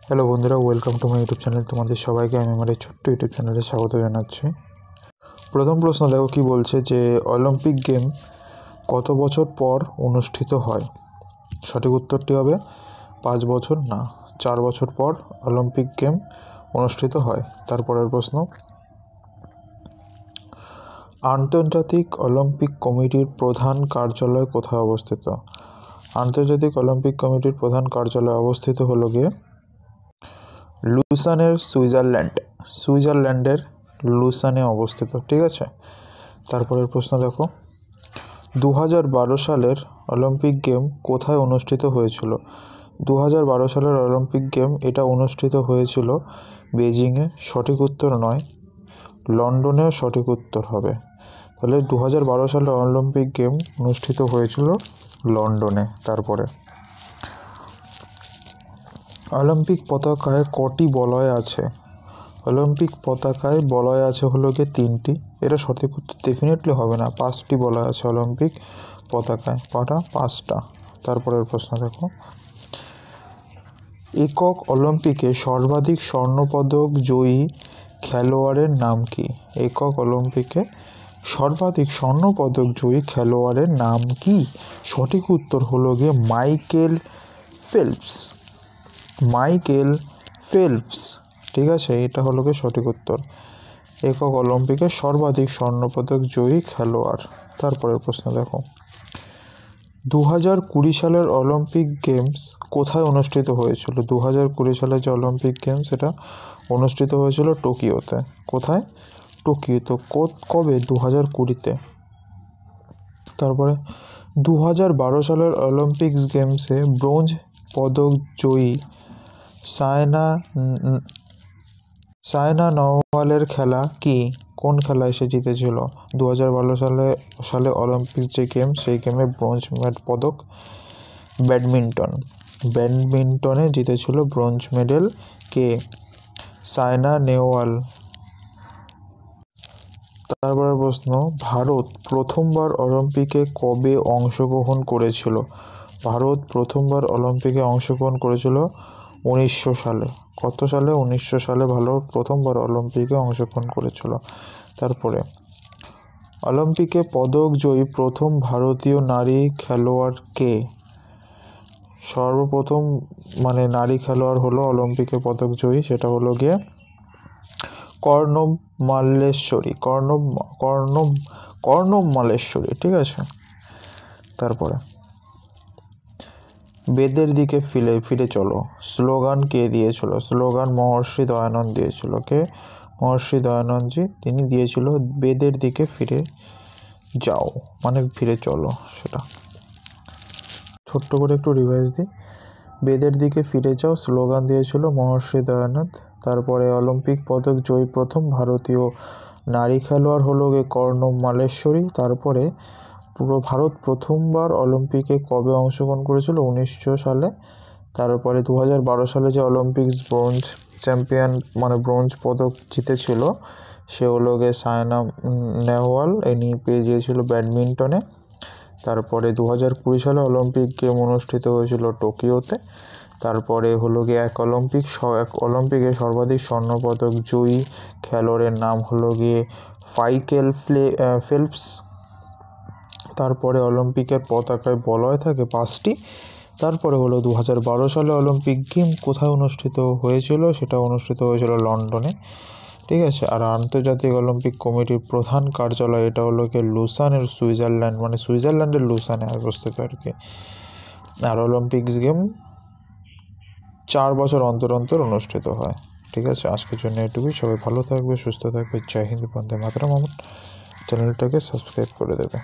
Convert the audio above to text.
Hello বন্ধুরা, welcome to my YouTube channel. তোমাদের সবাইকে আমি আমার এই ছোট্ট ইউটিউব চ্যানেলে স্বাগত জানাচ্ছি। প্রথম প্রশ্ন দেখো কি বলছে, যে অলিম্পিক গেম কত বছর পর অনুষ্ঠিত হয়? সঠিক উত্তরটি হবে 5 বছর না, 4 বছর পর অলিম্পিক গেম অনুষ্ঠিত হয়। তারপরের প্রশ্ন, আন্তর্জাতিক অলিম্পিক কমিটির প্রধান কার্যালয় কোথায় অবস্থিত? আন্তর্জাতিক অলিম্পিক কমিটির প্রধান কার্যালয় অবস্থিত হলো গিয়ে লুসানের সুইজারল্যান্ডের লুসানে অবস্থিত। ঠিক আছে, তারপরের প্রশ্ন দেখো, 2012 সালের অলিম্পিক গেম কোথায় অনুষ্ঠিত হয়েছিল? 2012 সালের অলিম্পিক গেম এটা অনুষ্ঠিত হয়েছিল বেজিংয়ে। সঠিক উত্তর নয়, লন্ডনেও সঠিক উত্তর হবে। তাহলে 2012 সালে অলিম্পিক গেম অনুষ্ঠিত হয়েছিল লন্ডনে। তারপরে, অলিম্পিক পতাকায় কটি বলয় আছে? অলিম্পিক পতাকায় বলয় আছে হলো গিয়ে 3টি। এটা সঠিক উত্তর ডেফিনেটলি হবে না, 5টি বলয় আছে অলিম্পিক পতাকায়। কটা? 5টা। তারপরের প্রশ্ন দেখো, একক অলিম্পিকে সর্বাধিক স্বর্ণপদক জয়ী খেলোয়াড়ের নাম কি? একক অলিম্পিকে সর্বাধিক স্বর্ণপদক জয়ী খেলোয়াড়ের নাম কি? সঠিক উত্তর হলো গিয়ে মাইকেল ফেল্পস। ঠিক আছে, এটা হলো গিয়ে সঠিক উত্তর, একক অলিম্পিকে সর্বাধিক স্বর্ণপদক জয়ী খেলোয়াড়। তারপরের প্রশ্ন দেখো, 2020 সালের অলিম্পিক গেমস কোথায় অনুষ্ঠিত হয়েছিল? 2020 সালের যে অলিম্পিক গেমস এটা অনুষ্ঠিত হয়েছিল টোকিওতে। কোথায়? টোকিওতে। কবে? 2020-তে। তারপরে, 2012 সালের অলিম্পিক গেমসে ব্রোঞ্জ পদক জয়ী সায়না নেহওয়ালের খেলা কি? কোন খেলায় সে জিতেছিল? 2012 সালে অলিম্পিক যে গেম, সেই গেমে ব্রোঞ্জ পদক ব্যাডমিন্টনে জিতেছিল ব্রোঞ্জ মেডেল কে? সায়না নেহওয়াল। তারপরে প্রশ্ন, ভারত প্রথমবার অলিম্পিকে কবে অংশগ্রহণ করেছিল? ভারত প্রথমবার অলিম্পিকে অংশগ্রহণ করেছিল 1900 সালে। কত সালে? 1900 সালে ভারত প্রথমবার অলিম্পিকে অংশগ্রহণ করেছিল। তারপরে, অলিম্পিকে পদক জয়ী প্রথম ভারতীয় নারী খেলোয়াড় কে? সর্বপ্রথম নারী খেলোয়াড় হলো অলিম্পিকে পদক জয়ী, সেটা হলো গিয়ে কর্ণব মাল্লেশ্বরী। ঠিক আছে, তারপরে, বেদের দিকে ফিরে চলো স্লোগান কে দিয়েছিল? স্লোগান মহর্ষি দয়ানন্দ দিয়েছিল। কে? মহর্ষি দয়ানন্দজি, তিনি দিয়েছিল বেদের দিকে ফিরে যাও, ফিরে চলো। সেটা ছোট্ট করে একটু রিভাইজ দিই। বেদের দিকে ফিরে যাও স্লোগান দিয়েছিল মহর্ষি দয়ানন্দ। তারপরে, অলিম্পিক পদক জয়ী প্রথম ভারতীয় নারী খেলোয়াড় হলো গিয়ে কর্ণব মাল্লেশ্বরী। তারপরে, ভারত প্রথমবার অলিম্পিকে কবে অংশগ্রহণ করেছিল? 1900 সালে। তারপরে 2012 সালে যে অলিম্পিক্স ব্রোঞ্জ চ্যাম্পিয়ন ব্রোঞ্জ পদক জিতেছিল সে হলো গিয়ে সায়না নেহওয়াল, ইনি পেয়ে গিয়েছিল ব্যাডমিন্টনে। তারপরে 2020 সালে অলিম্পিক গেম অনুষ্ঠিত হয়েছিল টোকিওতে। তারপরে হলো গিয়ে এক অলিম্পিকে সর্বাধিক স্বর্ণপদক জয়ী খেলোয়াড়ের নাম হলো গিয়ে মাইকেল ফেল্পস। তারপরে, অলিম্পিকের পতাকায় বলয় থাকে 5টি। তারপরে হলো 2012 সালে অলিম্পিক গেম কোথায় অনুষ্ঠিত হয়েছিল? সেটা অনুষ্ঠিত হয়েছিল লন্ডনে। ঠিক আছে, আর আন্তর্জাতিক অলিম্পিক কমিটির প্রধান কার্যালয় এটা হলো গিয়ে লুসানের সুইজারল্যান্ডের লুসানে অবস্থিত আর কি। আর অলিম্পিক্স গেম 4 বছর অন্তর অনুষ্ঠিত হয়। ঠিক আছে, আজকের জন্য এটুকুই। সবাই ভালো থাকবে, সুস্থ থাকবে। জয় হিন্দ, বন্দে মাতরম। আমার চ্যানেলটাকে সাবস্ক্রাইব করে দেবে।